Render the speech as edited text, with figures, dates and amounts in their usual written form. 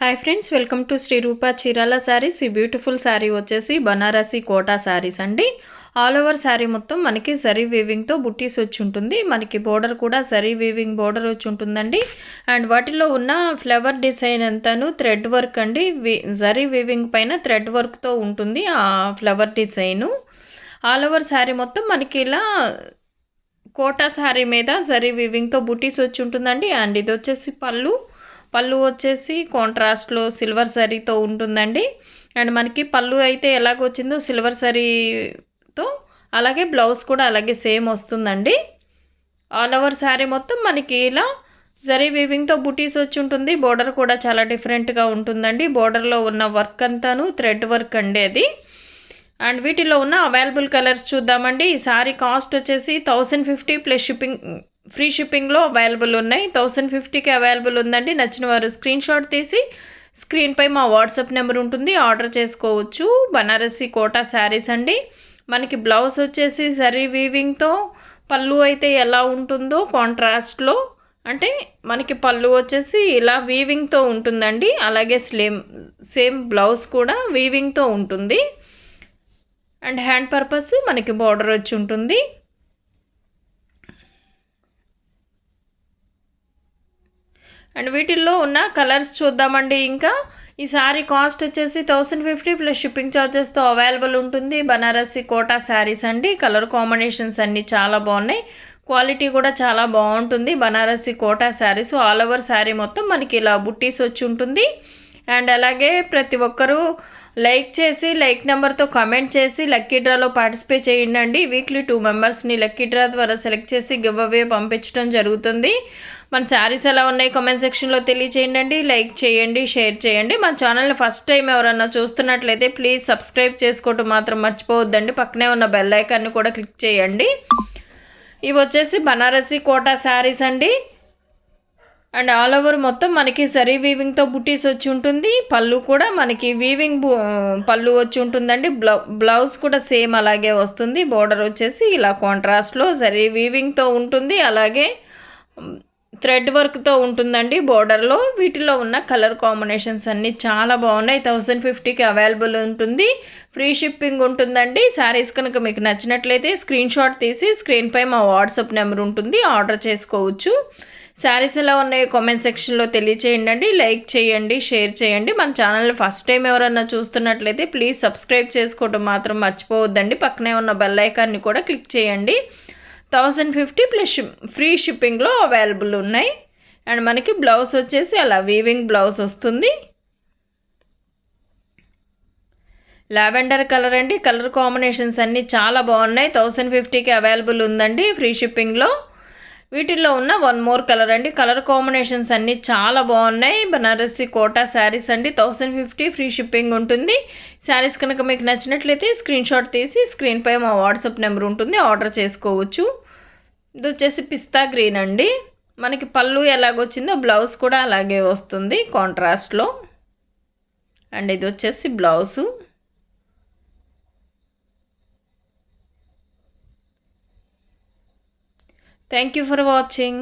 Hi friends, welcome to Sri Rupa Chirala Sarees. ఈ beautiful sari వచ్చేసి బనారసి కోటా శారీస్ అండి. ఆల్ ఓవర్ శారీ మొత్తం మనకి జరీ వీవింగ్తో బుట్టీస్ వచ్చి ఉంటుంది. మనకి బోర్డర్ కూడా జరీ వీవింగ్ బోర్డర్ వచ్చి ఉంటుందండి. అండ్ వాటిలో ఉన్న ఫ్లవర్ డిజైన్ అంతాను థ్రెడ్ వర్క్ అండి. జరీ వీవింగ్ పైన థ్రెడ్ వర్క్తో ఉంటుంది ఆ flower design. All over sari మొత్తం మనకి ఇలా కోటా శారీ మీద జరీ వీవింగ్తో బుట్టీస్ వచ్చి ఉంటుందండి. అండ్ ఇది వచ్చేసి పళ్ళు వచ్చేసి కాంట్రాస్ట్లో సిల్వర్ జరీతో ఉంటుందండి. అండ్ మనకి పళ్ళు అయితే ఎలాగొచ్చిందో సిల్వర్ జరీతో, అలాగే బ్లౌజ్ కూడా అలాగే సేమ్ వస్తుందండి. ఆల్ ఓవర్ శారీ మొత్తం మనకి ఇలా జరీ వీవింగ్తో బుటీస్ వచ్చి ఉంటుంది. బోర్డర్ కూడా చాలా డిఫరెంట్గా ఉంటుందండి. బోర్డర్లో ఉన్న వర్క్ అంతాను థ్రెడ్ వర్క్ అండి అది. అండ్ వీటిలో ఉన్న అవైలబుల్ కలర్స్ చూద్దామండి. ఈ శారీ కాస్ట్ వచ్చేసి 1050 ప్లస్ ఫ్రీ షిప్పింగ్లో అవైలబుల్ ఉన్నాయి. 1050కి అవైలబుల్ ఉందండి. నచ్చిన వారు స్క్రీన్ షాట్ తీసి స్క్రీన్పై మా వాట్సాప్ నెంబర్ ఉంటుంది, ఆర్డర్ చేసుకోవచ్చు. బనారసి కోటా శారీస్ అండి. మనకి బ్లౌజ్ వచ్చేసి జరీ వీవింగ్తో, పళ్ళు అయితే ఎలా ఉంటుందో కాంట్రాస్ట్లో, అంటే మనకి పళ్ళు వచ్చేసి ఇలా వీవింగ్తో ఉంటుందండి. అలాగే సేమ్ బ్లౌజ్ కూడా వీవింగ్తో ఉంటుంది. అండ్ హ్యాండ్ పర్పస్ మనకి బార్డర్ వచ్చి ఉంటుంది. అండ్ వీటిల్లో ఉన్న కలర్స్ చూద్దామండి. ఇంకా ఈ శారీ కాస్ట్ వచ్చేసి 1050 ప్లస్ షిప్పింగ్ ఛార్జెస్తో అవైలబుల్ ఉంటుంది. బనారసి కోటా శారీస్ అండి. కలర్ కాంబినేషన్స్ అన్నీ చాలా బాగున్నాయి. క్వాలిటీ కూడా చాలా బాగుంటుంది. బనారసి కోటా శారీస్ ఆల్ ఓవర్ శారీ మొత్తం మనకి ఇలా బుట్టీస్ వచ్చి ఉంటుంది. అండ్ అలాగే ప్రతి ఒక్కరూ లైక్ చేసి లైక్ నెంబర్తో కామెంట్ చేసి లక్కీ డ్రాలో పార్టిసిపేట్ చేయండి. వీక్లీ 2 మెంబర్స్ని లక్కీ డ్రా ద్వారా సెలెక్ట్ చేసి గివ్ అవే పంపించడం జరుగుతుంది. మన శారీస్ ఎలా ఉన్నాయి కామెంట్ సెక్షన్లో తెలియచేయండి. లైక్ చేయండి, షేర్ చేయండి. మన ఛానల్ని ఫస్ట్ టైం ఎవరన్నా చూస్తున్నట్లయితే ప్లీజ్ సబ్స్క్రైబ్ చేసుకోవటం మాత్రం మర్చిపోవద్దండి. పక్కనే ఉన్న బెల్ ఐకాన్ని కూడా క్లిక్ చేయండి. ఇవి వచ్చేసి బనారసి కోటా శారీస్ అండి. అండ్ ఆల్ ఓవర్ మొత్తం మనకి జరీ వీవింగ్తో బుటీస్ వచ్చి ఉంటుంది. పళ్ళు కూడా మనకి వీవింగ్ పళ్ళు వచ్చి ఉంటుందండి. బ్లౌజ్ కూడా సేమ్ అలాగే వస్తుంది. బోర్డర్ వచ్చేసి ఇలా కాంట్రాస్ట్లో జరీ వీవింగ్తో ఉంటుంది. అలాగే థ్రెడ్ వర్క్తో ఉంటుందండి బోర్డర్లో. వీటిలో ఉన్న కలర్ కాంబినేషన్స్ అన్నీ చాలా బాగున్నాయి. 1050కి అవైలబుల్ ఉంటుంది. ఫ్రీ షిప్పింగ్ ఉంటుందండి. శారీస్ కనుక మీకు నచ్చినట్లయితే స్క్రీన్ షాట్ తీసి స్క్రీన్పై మా వాట్సాప్ నెంబర్ ఉంటుంది, ఆర్డర్ చేసుకోవచ్చు. శారీస్ ఎలా ఉన్నాయో కామెంట్ సెక్షన్లో తెలియచేయండి. లైక్ చేయండి, షేర్ చేయండి. మన ఛానల్ని ఫస్ట్ టైం ఎవరన్నా చూస్తున్నట్లయితే ప్లీజ్ సబ్స్క్రైబ్ చేసుకోవడం మాత్రం మర్చిపోవద్దండి. పక్కనే ఉన్న బెల్ ఐకాన్ని కూడా క్లిక్ చేయండి. 1050 ప్లస్ ఫ్రీ షిప్పింగ్లో అవైలబుల్ ఉన్నాయి. అండ్ మనకి బ్లౌజ్ వచ్చేసి అలా వీవింగ్ బ్లౌజ్ వస్తుంది. లావెండర్ కలర్ అండి. కలర్ కాంబినేషన్స్ అన్నీ చాలా బాగున్నాయి. 1050కి అవైలబుల్ ఉందండి ఫ్రీ షిప్పింగ్లో. వీటిల్లో ఉన్న వన్ మోర్ కలర్ అండి. కలర్ కాంబినేషన్స్ అన్నీ చాలా బాగున్నాయి. బనారసి కోటా శారీస్ అండి. 1050 ఫ్రీ షిప్పింగ్ ఉంటుంది. శారీస్ కనుక మీకు నచ్చినట్లయితే స్క్రీన్ షాట్ తీసి స్క్రీన్పై మా వాట్సాప్ నెంబర్ ఉంటుంది, ఆర్డర్ చేసుకోవచ్చు. ఇది వచ్చేసి పిస్తా గ్రీన్ అండి. మనకి పళ్ళు ఎలాగొచ్చిందో బ్లౌజ్ కూడా అలాగే వస్తుంది కాంట్రాస్ట్లో. అండ్ ఇది వచ్చేసి blouse. Thank you for watching.